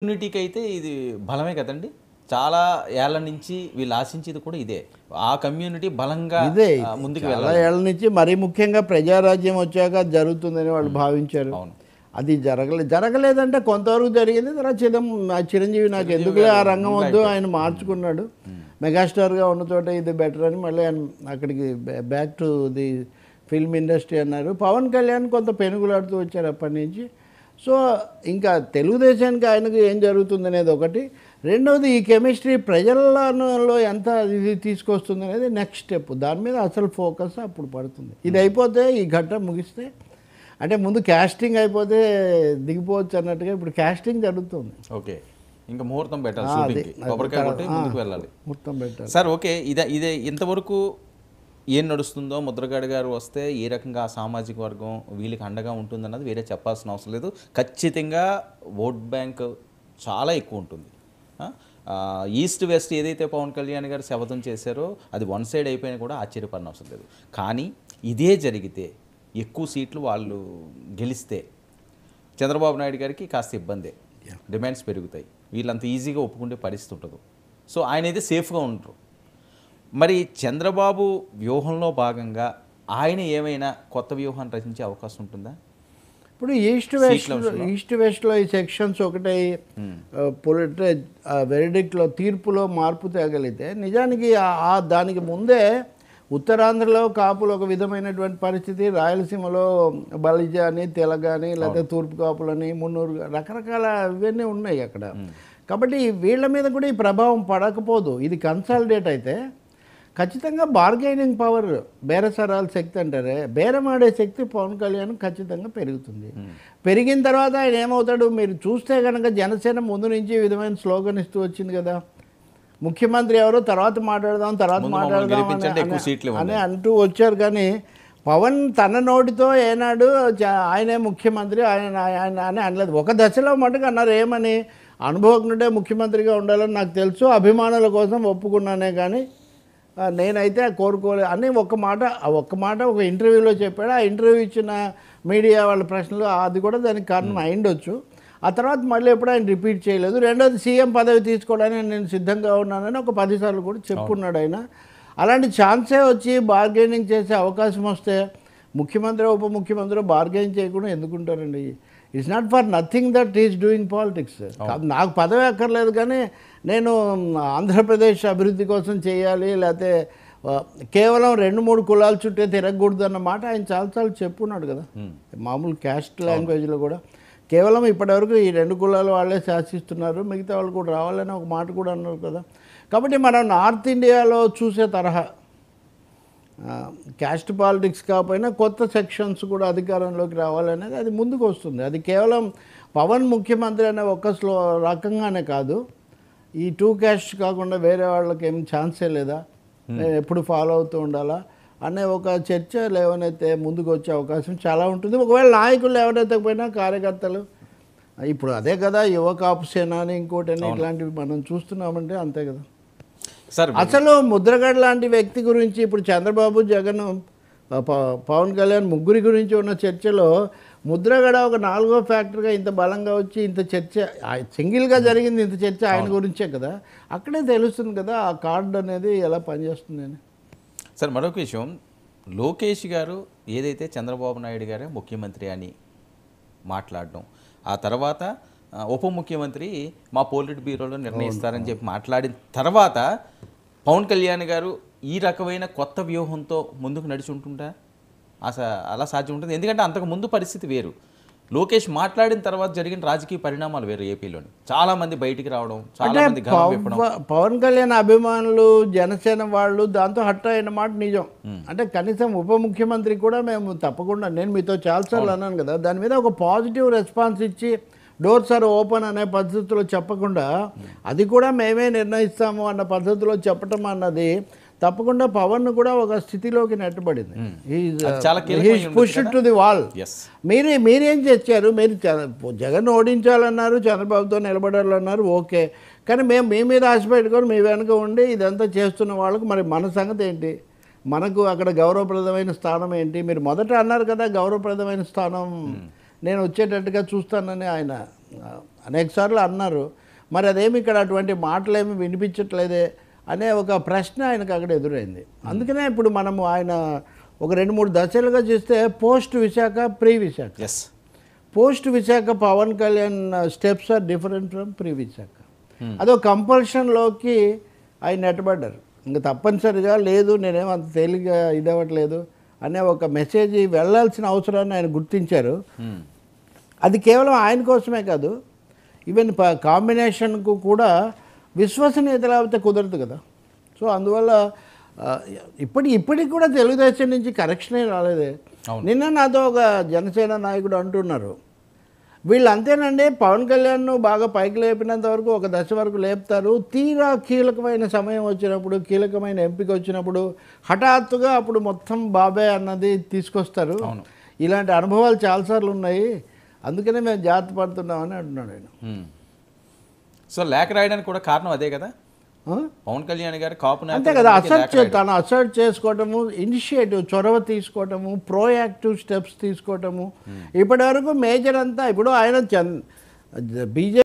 కమ్యూనిటీకి అయితే ఇది బలమే కదండి. చాలా ఏళ్ల నుంచి వీళ్ళు ఆశించేది కూడా ఇదే. ఆ కమ్యూనిటీ బలంగా ఇదే ముందుకు చాలా వెళ్ళాలి. ఏళ్ళ నుంచి మరీ ముఖ్యంగా ప్రజారాజ్యం వచ్చాక అది జరుగుతుందని వాళ్ళు భావించారు. అవును. అది జరగలేదంటే కొంతవరకు జరిగింది. తర్వాత చిరంజీవి నాకు ఎందుకులే ఆ రంగం వద్దు, ఆయన మార్చుకున్నాడు. మెగాస్టార్గా ఉన్న చోట ఇది బెటర్ అని మళ్ళీ ఆయన అక్కడికి back to the film industry అన్నారు. పవన్ కళ్యాణ్ కొంత పెనుగులాడుతూ వచ్చారు అప్పటి నుంచి. సో ఇంకా తెలుగుదేశానికి ఆయనకు ఏం జరుగుతుంది అనేది ఒకటి. రెండవది ఈ కెమిస్ట్రీ ప్రజలలో ఎంత ఇది తీసుకొస్తుంది అనేది నెక్స్ట్ స్టెప్. దాని మీద అసలు ఫోకస్ అప్పుడు పడుతుంది. ఇది అయిపోతే ఈ ఘట్టం ముగిస్తే, అంటే ముందు క్యాస్టింగ్ అయిపోతే దిగిపోవచ్చు అన్నట్టుగా ఇప్పుడు క్యాస్టింగ్ జరుగుతుంది. ఓకే, ఇంకా ముహూర్తం పెట్టాలి, షూటింగ్కి కొబ్బరికాయ కొట్టి ముందుకు వెళ్ళాలి. మొత్తం పెట్టాలి సార్. ఓకే, ఇదే ఇంతవరకు ఏం నడుస్తుందో, ముద్రగడ గారు వస్తే ఏ రకంగా ఆ సామాజిక వర్గం వీళ్ళకి అండగా ఉంటుందన్నది వేరే చెప్పాల్సిన అవసరం లేదు. ఖచ్చితంగా ఓట్ బ్యాంక్ చాలా ఎక్కువ ఉంటుంది. ఈస్ట్ వెస్ట్ ఏదైతే పవన్ కళ్యాణ్ గారు శపథం చేశారో అది వన్ సైడ్ అయిపోయినా కూడా ఆశ్చర్యపడిన అవసరం లేదు. కానీ ఇదే జరిగితే, ఎక్కువ సీట్లు వాళ్ళు గెలిస్తే చంద్రబాబు నాయుడు గారికి కాస్త ఇబ్బందే, డిమాండ్స్ పెరుగుతాయి. వీళ్ళంత ఈజీగా ఒప్పుకుంటే పరిస్థితి ఉండదు. సో ఆయన అయితే సేఫ్గా ఉండరు. మరి చంద్రబాబు వ్యూహంలో భాగంగా ఆయన ఏమైనా కొత్త వ్యూహాన్ని రచించే అవకాశం ఉంటుందా? ఇప్పుడు ఈస్ట్ వెస్ట్లో ఈ సెక్షన్స్ ఒకటే వెరిడిక్ట్లో తీర్పులో మార్పు తేగలిగితే, నిజానికి దానికి ముందే ఉత్తరాంధ్రలో కాపులు ఒక విధమైనటువంటి పరిస్థితి, రాయలసీమలో బలిజ అని, తెలగ అని, లేకపోతే తూర్పు కాపులని, మున్నూరు, రకరకాల ఇవన్నీ ఉన్నాయి అక్కడ. కాబట్టి వీళ్ళ మీద కూడా ఈ ప్రభావం పడకపోదు. ఇది కన్సాలిడేట్ అయితే ఖచ్చితంగా బార్గెనింగ్ పవర్, బేరసరాల శక్తి అంటారే, బేరమాడే శక్తి పవన్ కళ్యాణ్ ఖచ్చితంగా పెరుగుతుంది. పెరిగిన తర్వాత ఆయన ఏమవుతాడు, మీరు చూస్తే కనుక జనసేన ముందు నుంచి ఈ విధమైన స్లోగన్ ఇస్తూ వచ్చింది కదా, ముఖ్యమంత్రి ఎవరో తర్వాత మాట్లాడదాం అని అంటూ వచ్చారు. కానీ పవన్ తన నోటితో ఏనాడు ఆయనే ముఖ్యమంత్రి ఆయన అని అనలేదు. ఒక దశలో మటుకు అన్నారు, ఏమని, అనుభవజ్ఞుడే ముఖ్యమంత్రిగా ఉండాలని నాకు తెలుసు, అభిమానుల కోసం ఒప్పుకున్నానే కానీ నేనైతే కోరుకోలేదు అని ఒక్క మాట ఒక ఇంటర్వ్యూలో చెప్పాడు. ఆ ఇంటర్వ్యూ ఇచ్చిన మీడియా వాళ్ళ ప్రశ్నలు అది కూడా దానికి కారణం అయిండొచ్చు. ఆ తర్వాత మళ్ళీ ఎప్పుడు ఆయన రిపీట్ చేయలేదు. రెండోది, సీఎం పదవి తీసుకోవడానికి నేను సిద్ధంగా ఉన్నానని ఒక 10 సార్లు కూడా చెప్పుకున్నాడు ఆయన. అలాంటి ఛాన్సే వచ్చి బార్గెనింగ్ చేసే అవకాశం వస్తే ముఖ్యమంత్రి ఉప ముఖ్యమంత్రి బార్గెనింగ్ చేయకుండా ఎందుకుంటారండి? It's not for nothing that is doing politics. నాకు పదవి అక్కర్లేదు కానీ నేను ఆంధ్రప్రదేశ్ అభివృద్ధి కోసం చేయాలి, లేకపోతే కేవలం 2-3 కులాల చుట్టే తిరగకూడదు అన్న మాట ఆయన చాలాసార్లు చెప్పుకున్నాడు కదా. మామూలు క్యాస్ట్ లాంగ్వేజ్లో కూడా కేవలం ఇప్పటివరకు ఈ 2 కులాలు వాళ్ళే శాసిస్తున్నారు, మిగతా వాళ్ళు కూడా రావాలని ఒక మాట కూడా అన్నారు కదా. కాబట్టి మనం నార్త్ ఇండియాలో చూసే తరహా క్యాస్ట్ పాలిటిక్స్ కాకపోయినా కొత్త సెక్షన్స్ కూడా అధికారంలోకి రావాలనేది అది ముందుకు వస్తుంది. అది కేవలం పవన్ ముఖ్యమంత్రి అనే ఒక రకంగానే కాదు, ఈ 2 క్యాస్ట్ కాకుండా వేరే వాళ్ళకి ఏం ఛాన్సే లేదా, ఎప్పుడు ఫాలో అవుతూ ఉండాలా అనే ఒక చర్చ లేవనైతే ముందుకు వచ్చే అవకాశం చాలా ఉంటుంది. ఒకవేళ నాయకులు ఎవరైతే కార్యకర్తలు ఇప్పుడు అదే కదా, యువ కాపు సేన అని ఇంకోటి అని ఇట్లాంటివి మనం చూస్తున్నామంటే అంతే కదా. అసలు ముద్రగడ లాంటి వ్యక్తి గురించి ఇప్పుడు చంద్రబాబు, జగన్, పవన్ కళ్యాణ్ ముగ్గురి గురించి ఉన్న చర్చలో ముద్రగడ ఒక 4వ ఫ్యాక్టర్గా ఇంత బలంగా వచ్చి ఇంత చర్చ సింగిల్గా జరిగింది, ఇంత చర్చ ఆయన గురించే కదా. అక్కడే తెలుస్తుంది కదా ఆ కార్డు అనేది ఎలా పనిచేస్తుంది అని. సార్, మరొక విషయం, లోకేష్ గారు ఏదైతే చంద్రబాబు నాయుడు గారే ముఖ్యమంత్రి అని మాట్లాడడం, ఆ తర్వాత ఉప ముఖ్యమంత్రి మా పోలిట్ బ్యూరోలో నిర్ణయిస్తారని చెప్పి మాట్లాడిన తర్వాత పవన్ కళ్యాణ్ గారు ఈ రకమైన కొత్త వ్యూహంతో ముందుకు నడిచి ఉంటుంటా? అలా సాధ్యం ఉంటుంది. ఎందుకంటే అంతకుముందు పరిస్థితి వేరు, లోకేష్ మాట్లాడిన తర్వాత జరిగిన రాజకీయ పరిణామాలు వేరు. ఏపీలోని చాలామంది బయటికి రావడం, చాలామంది పవన్ కళ్యాణ్ అభిమానులు, జనసేన వాళ్ళు దాంతో హట్ అయిన మాట నిజం. అంటే కనీసం ఉప ముఖ్యమంత్రి కూడా మేము తప్పకుండా, నేను మీతో చాలాసార్లు అన్నాను కదా, దాని మీద ఒక పాజిటివ్ రెస్పాన్స్ ఇచ్చి డోర్స్ ఆర్ ఓపెన్ అనే పద్ధతిలో చెప్పకుండా అది కూడా మేమే నిర్ణయిస్తాము అన్న పద్ధతిలో చెప్పటం అన్నది తప్పకుండా పవన్ కూడా ఒక స్థితిలోకి నెట్టబడింది. Push to the wall. మీరేం చేశారు, మీరు జగన్ ఓడించాలన్నారు, చంద్రబాబుతో నిలబడాలన్నారు, ఓకే. కానీ మేము మీ మీద ఆశ పెట్టుకొని మీ వెనుక ఉండి ఇదంతా చేస్తున్న వాళ్ళకు మరి మన సంగతి ఏంటి, మనకు అక్కడ గౌరవప్రదమైన స్థానం ఏంటి? మీరు మొదట అన్నారు కదా గౌరవప్రదమైన స్థానం నేను వచ్చేటట్టుగా చూస్తానని ఆయన అనేకసార్లు అన్నారు. మరి అదేమి ఇక్కడ అటువంటి మాటలేమి వినిపించట్లేదే అనే ఒక ప్రశ్న ఆయనకు అక్కడ ఎదురైంది. అందుకనే ఇప్పుడు మనము ఆయన ఒక 2-3 దశలుగా చూస్తే post Visakha, pre Visakha. Yes, post Visakha Pawan Kalyan steps are different from pre Visakha. అదో కంపల్షన్లోకి ఆయన నెట్టబడ్డారు. ఇంకా తప్పనిసరిగా లేదు, నేనేమో అంత తేలిగ్గా ఇదవ్వట్లేదు అనే ఒక మెసేజ్ వెళ్ళాల్సిన అవసరాన్ని ఆయన గుర్తించారు. అది కేవలం ఆయన కోసమే కాదు, ఈవెన్ కాంబినేషన్కు కూడా విశ్వసనీయత లేకపోతే కుదరదు కదా. సో అందువల్ల ఇప్పటికి కూడా తెలుగుదేశం నుంచి కరెక్షనే రాలేదే. నిన్న నాతో ఒక జనసేన నాయకుడు అంటున్నారు, వీళ్ళు అంతేనండి, పవన్ కళ్యాణ్ను బాగా పైకి లేపినంత వరకు ఒక దశ వరకు లేపుతారు, తీరా కీలకమైన సమయం వచ్చినప్పుడు, కీలకమైన ఎంపిక వచ్చినప్పుడు హఠాత్తుగా అప్పుడు మొత్తం బాబే అన్నది తీసుకొస్తారు. ఇలాంటి అనుభవాలు చాలాసార్లు ఉన్నాయి, అందుకనే మేము జాగ్రత్త పడుతున్నామని అంటున్నాడు ఆయన. సో లేఖ రాయడానికి కూడా కారణం అదే కదా, పవన్ కళ్యాణ్ గారు కాపు అంతే కదా. తను అసర్ట్ చేసుకోవటము, ఇనిషియేటివ్ చొరవ తీసుకోవటము, ప్రోయాక్టివ్ స్టెప్స్ తీసుకోవటము. ఇప్పటి వరకు మేజర్ అంతా ఇప్పుడు ఆయన బీజేపీ